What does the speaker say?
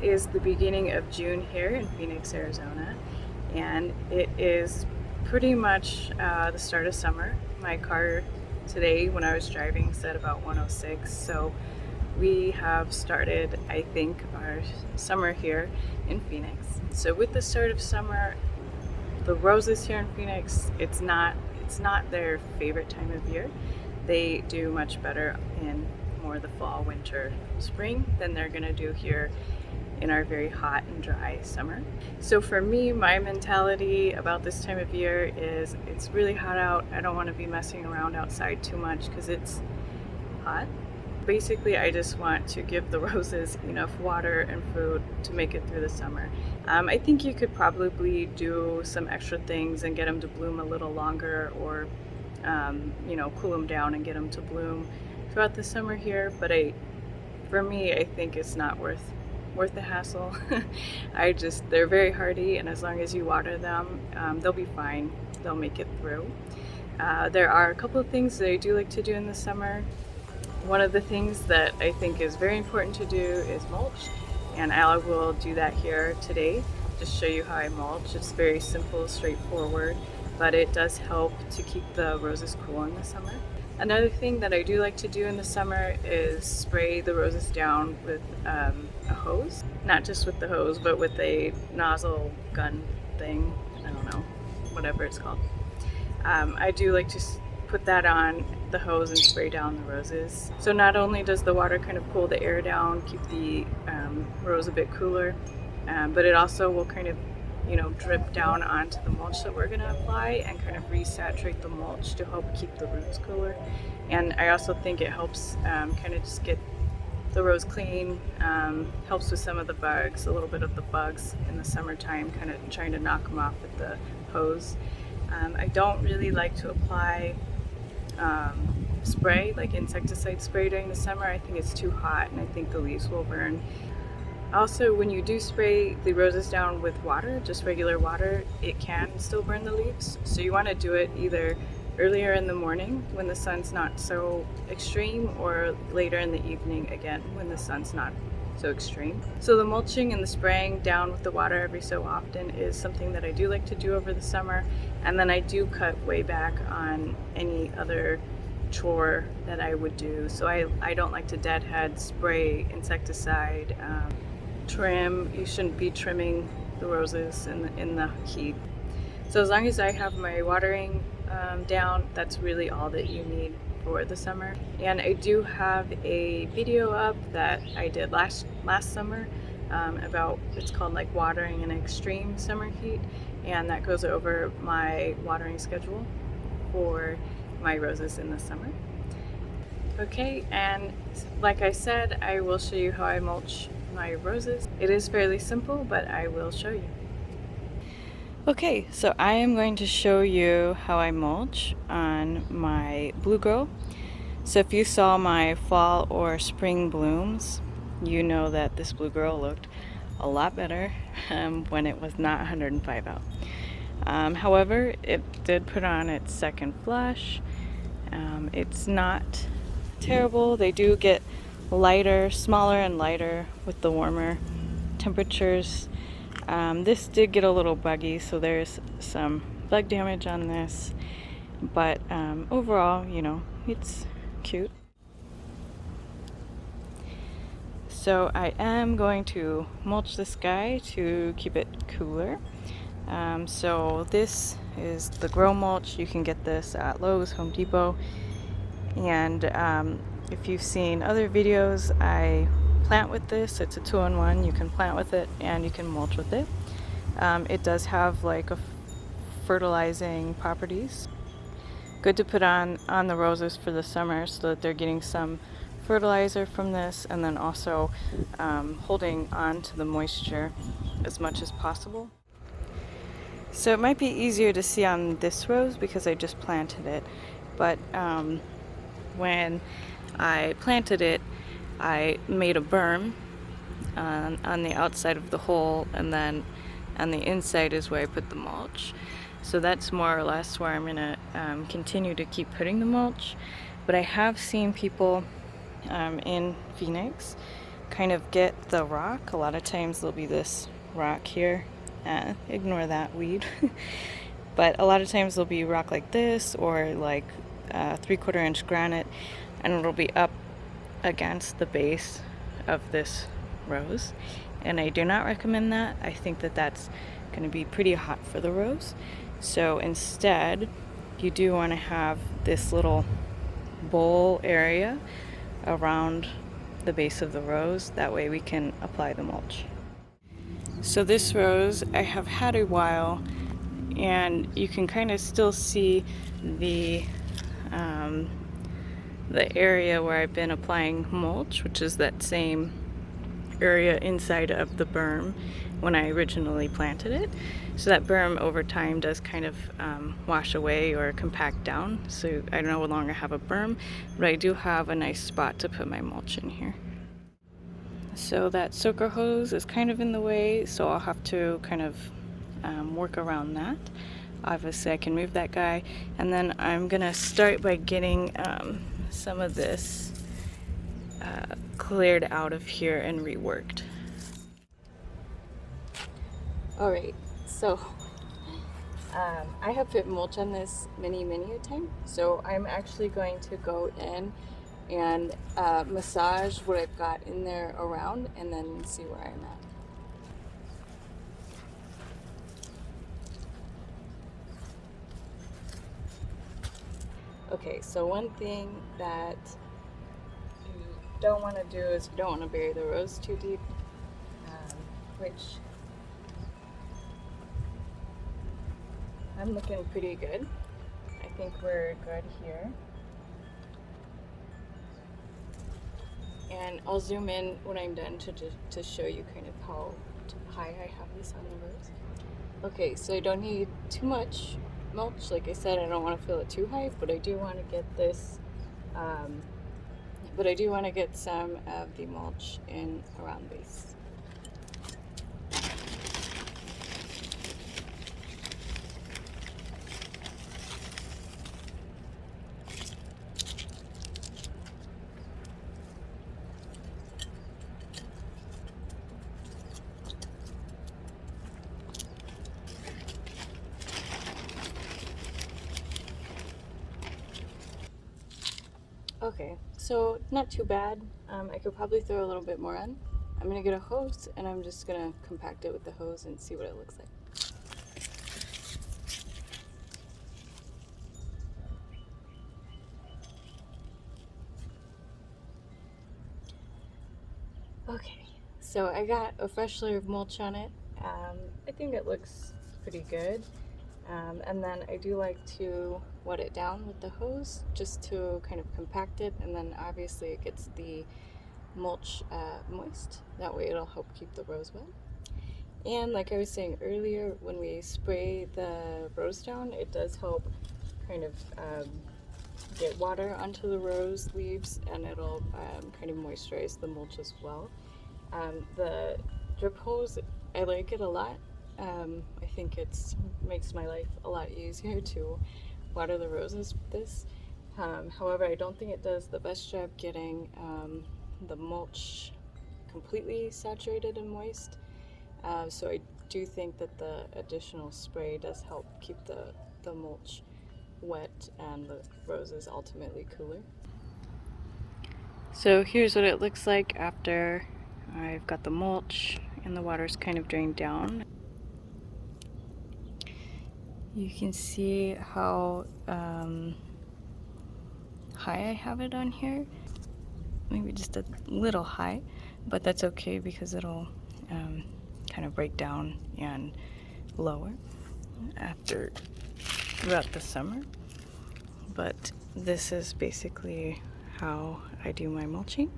is the beginning of June here in Phoenix, Arizona, and it is pretty much the start of summer. My car today, when I was driving, said about 106, so we have started, I think, our summer here in Phoenix. So with the start of summer, the roses here in Phoenix, it's not their favorite time of year. They do much better in more the fall, winter, spring than they're gonna do here in our very hot and dry summer. So for me, my mentality about this time of year is it's really hot out. I don't want to be messing around outside too much because it's hot. Basically, I just want to give the roses enough water and food to make it through the summer. I think you could probably do some extra things and get them to bloom a little longer, or cool them down and get them to bloom throughout the summer here. But for me, I think it's not worth the hassle. They're very hardy, and as long as you water them, they'll be fine. They'll make it through. There are a couple of things that I do like to do in the summer. One of the things that I think is very important to do is mulch, and I will do that here today. Just show you how I mulch. It's very simple, straightforward, but it does help to keep the roses cool in the summer. Another thing that I do like to do in the summer is spray the roses down with a hose. Not just with the hose, but with a nozzle gun thing. I don't know, whatever it's called. I do like to put that on the hose and spray down the roses. So not only does the water kind of cool the air down, keep the rose a bit cooler, but it also will kind of drip down onto the mulch that we're going to apply and kind of resaturate the mulch to help keep the roots cooler. And I also think it helps kind of just get the rose clean, helps with some of the bugs, a little bit of the bugs in the summertime, kind of trying to knock them off with the hose. I don't really like to apply spray, like insecticide spray during the summer. I think it's too hot and I think the leaves will burn. Also, when you do spray the roses down with water, just regular water, it can still burn the leaves. So you want to do it either earlier in the morning when the sun's not so extreme, or later in the evening again when the sun's not so extreme. So the mulching and the spraying down with the water every so often is something that I do like to do over the summer. And then I do cut way back on any other chore that I would do. So I don't like to deadhead, spray, insecticide, trim. You shouldn't be trimming the roses in the heat. So as long as I have my watering down, that's really all that you need for the summer. And I do have a video up that I did last summer about, it's called like watering in extreme summer heat, and that goes over my watering schedule for my roses in the summer. Okay, and like I said, I will show you how I mulch my roses. It is fairly simple, but I will show you. Okay, so I am going to show you how I mulch on my blue grow. So if you saw my fall or spring blooms, you know that this blue grow looked a lot better when it was not 105 out. However, it did put on its second flush. It's not terrible. They do get lighter, smaller and lighter with the warmer temperatures. This did get a little buggy, so there's some bug damage on this, but overall, it's cute. So I am going to mulch this guy to keep it cooler. So this is the grow mulch. You can get this at Lowe's, Home Depot, and if you've seen other videos, I plant with this. It's a 2-in-1. You can plant with it and you can mulch with it. It does have like a fertilizing properties. Good to put on the roses for the summer so that they're getting some fertilizer from this, and then also holding on to the moisture as much as possible. So it might be easier to see on this rose because I just planted it, but when I planted it, I made a berm on the outside of the hole, and then on the inside is where I put the mulch. So that's more or less where I'm gonna continue to keep putting the mulch. But I have seen people in Phoenix kind of get the rock. A lot of times there'll be this rock here. Ignore that weed. But a lot of times there'll be rock like this, or like 3/4 inch granite, and it'll be up against the base of this rose. And I do not recommend that. I think that that's going to be pretty hot for the rose. So instead, you do want to have this little bowl area around the base of the rose. That way we can apply the mulch. So this rose I have had a while, and you can kind of still see the area where I've been applying mulch, which is that same area inside of the berm when I originally planted it. So that berm over time does kind of wash away or compact down, so I no longer have a berm, but I do have a nice spot to put my mulch in here. So that soaker hose is kind of in the way, so I'll have to kind of work around that. Obviously I can move that guy, and then I'm gonna start by getting some of this cleared out of here and reworked. Alright, so I have put mulch on this many a time, so I'm actually going to go in and massage what I've got in there around, and then see where I'm at. Okay, so one thing that you don't want to do is you don't want to bury the rose too deep, which I'm looking pretty good. I think we're good here. And I'll zoom in when I'm done to show you kind of how high I have this on the rose. Okay, so I don't need too much mulch. Like I said, I don't want to fill it too high, but I do want to get this, but I do want to get some of the mulch in around the base. Okay, so not too bad. I could probably throw a little bit more in. I'm gonna get a hose and I'm just gonna compact it with the hose and see what it looks like. Okay, so I got a fresh layer of mulch on it. I think it looks pretty good. And then I do like to wet it down with the hose just to kind of compact it, and then obviously it gets the mulch moist. That way it'll help keep the rose wet. And like I was saying earlier, when we spray the rose down, it does help kind of get water onto the rose leaves, and it'll kind of moisturize the mulch as well. The drip hose, I like it a lot. I think it makes my life a lot easier to water the roses with this. However, I don't think it does the best job getting the mulch completely saturated and moist. So I do think that the additional spray does help keep the mulch wet and the roses ultimately cooler. So here's what it looks like after I've got the mulch and the water's kind of drained down. You can see how high I have it on here. Maybe just a little high, but that's okay because it'll kind of break down and lower throughout the summer. But this is basically how I do my mulching.